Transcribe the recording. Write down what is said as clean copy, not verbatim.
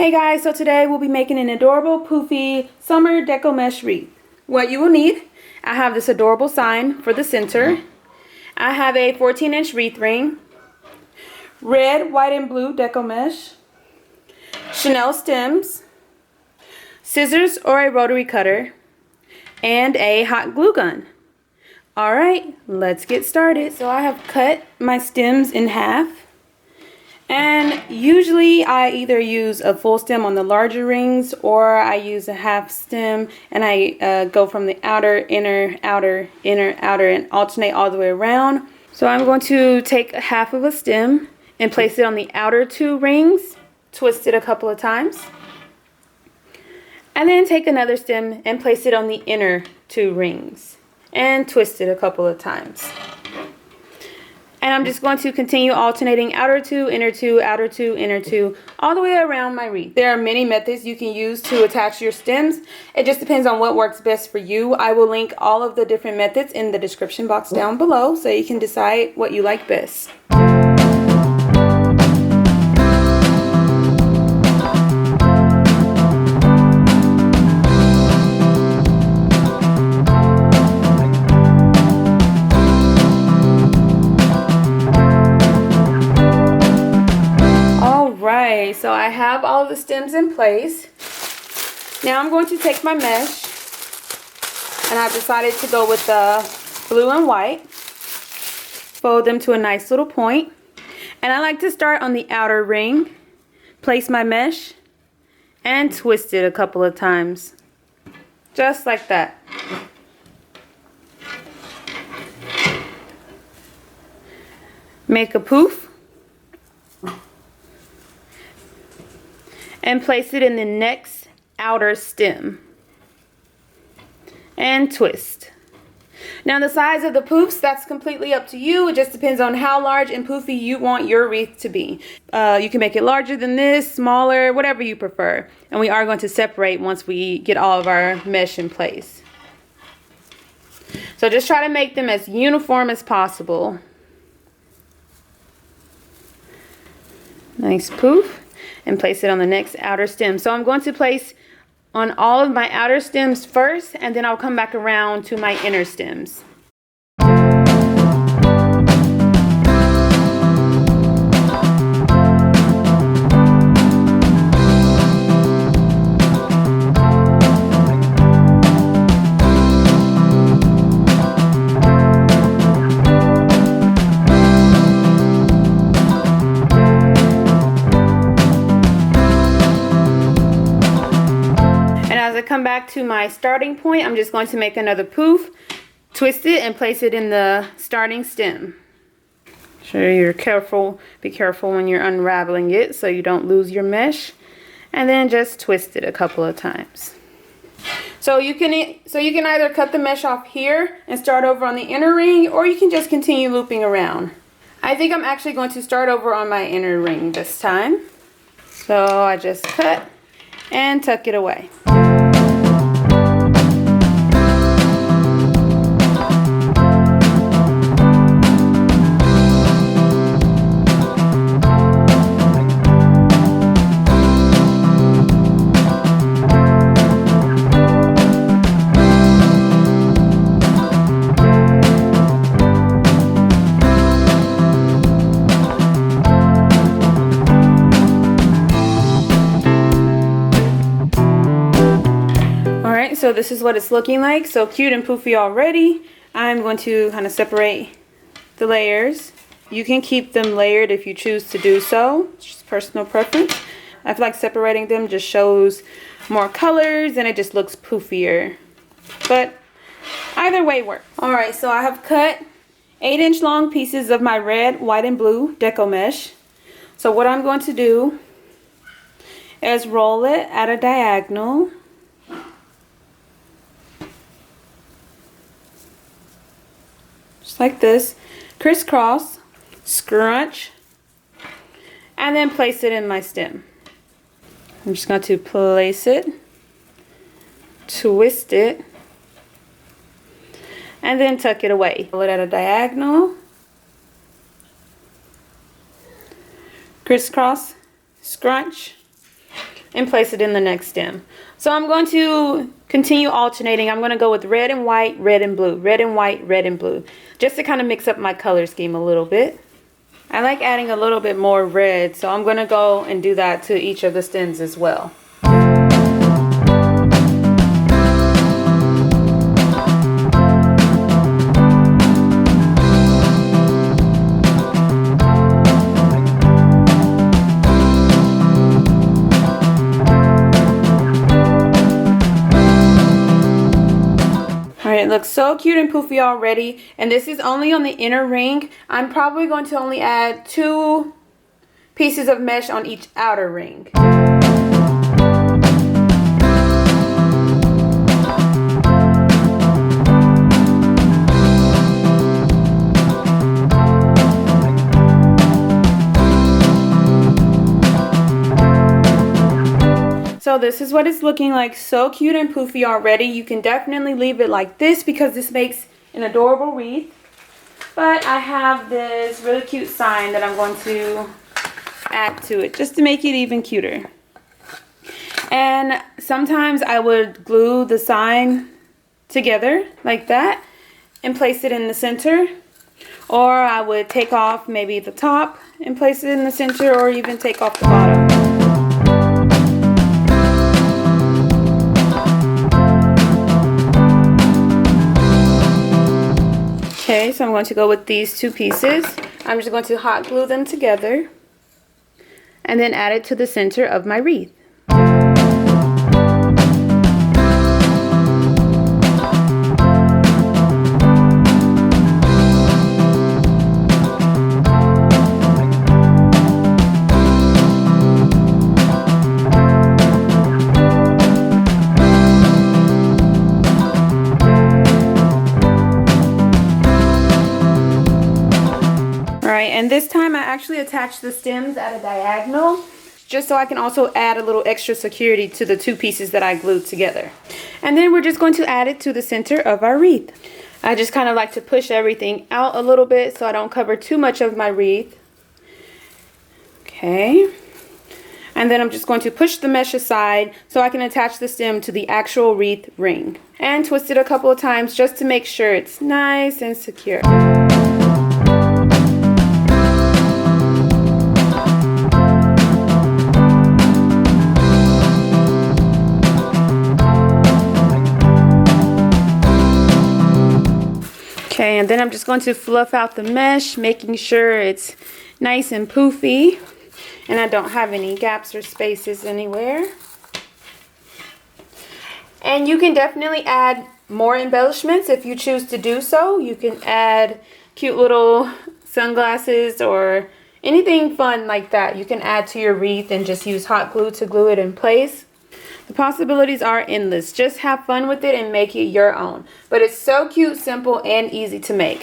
Hey guys, so today we'll be making an adorable Poofy summer deco mesh wreath. What you will need, I have this adorable sign for the center. I have a 14-inch wreath ring, red, white, and blue deco mesh, Chanel stems, scissors or a rotary cutter, and a hot glue gun. Alright, let's get started. So I have cut my stems in half. And usually I either use a full stem on the larger rings, or I use a half stem and I go from the outer, inner, outer, inner, outer, and alternate all the way around. So I'm going to take half of a stem and place it on the outer two rings, twist it a couple of times, and then take another stem and place it on the inner two rings and twist it a couple of times. And I'm just going to continue alternating outer two, inner two, outer two, inner two, all the way around my wreath. There are many methods you can use to attach your stems. It just depends on what works best for you. I will link all of the different methods in the description box down below so you can decide what you like best. So I have all of the stems in place. Now I'm going to take my mesh, and I've decided to go with the blue and white. Fold them to a nice little point. And I like to start on the outer ring, place my mesh, and twist it a couple of times. Just like that. Make a poof. And place it in the next outer stem and twist. Now the size of the poofs, that's completely up to you. It just depends on how large and poofy you want your wreath to be. You can make it larger than this, smaller, whatever you prefer. And we are going to separate once we get all of our mesh in place. So just try to make them as uniform as possible. Nice poof. And place it on the next outer stem. So I'm going to place on all of my outer stems first, and then I'll come back around to my inner stems. As I come back to my starting point, I'm just going to make another poof, twist it, and place it in the starting stem. Sure you're careful, be careful when you're unraveling it so you don't lose your mesh. And then just twist it a couple of times. So you can either cut the mesh off here and start over on the inner ring, or you can just continue looping around. I think I'm actually going to start over on my inner ring this time. So I just cut and tuck it away. So this is what it's looking like. So cute and poofy already. I'm going to kind of separate the layers. You can keep them layered if you choose to do so. It's just personal preference. I feel like separating them just shows more colors and it just looks poofier. But either way works. Alright, so I have cut 8-inch long pieces of my red, white, and blue deco mesh. So what I'm going to do is roll it at a diagonal. Just like this, crisscross, scrunch, and then place it in my stem. I'm just going to place it, twist it, and then tuck it away. Roll it at a diagonal, crisscross, scrunch, and place it in the next stem. So I'm going to continue alternating. I'm going to go with red and white, red and blue, red and white, red and blue, just to kind of mix up my color scheme a little bit. I like adding a little bit more red, so I'm going to go and do that to each of the stems as well. It looks so cute and poofy already, and this is only on the inner ring. I'm probably going to only add 2 pieces of mesh on each outer ring. So this is what it's looking like, so cute and poofy already. You can definitely leave it like this because this makes an adorable wreath. But I have this really cute sign that I'm going to add to it just to make it even cuter. And sometimes I would glue the sign together like that and place it in the center. Or I would take off maybe the top and place it in the center, or even take off the bottom. Okay, so I'm going to go with these 2 pieces. I'm just going to hot glue them together and then add it to the center of my wreath. And this time I actually attached the stems at a diagonal, just so I can also add a little extra security to the 2 pieces that I glued together. And then we're just going to add it to the center of our wreath. I just kind of like to push everything out a little bit so I don't cover too much of my wreath. Okay. And then I'm just going to push the mesh aside so I can attach the stem to the actual wreath ring. And twist it a couple of times just to make sure it's nice and secure. Okay, and then I'm just going to fluff out the mesh, making sure it's nice and poofy and I don't have any gaps or spaces anywhere. And you can definitely add more embellishments if you choose to do so. You can add cute little sunglasses or anything fun like that. You can add to your wreath and just use hot glue to glue it in place. The possibilities are endless. Just have fun with it and make it your own. But it's so cute, simple, and easy to make.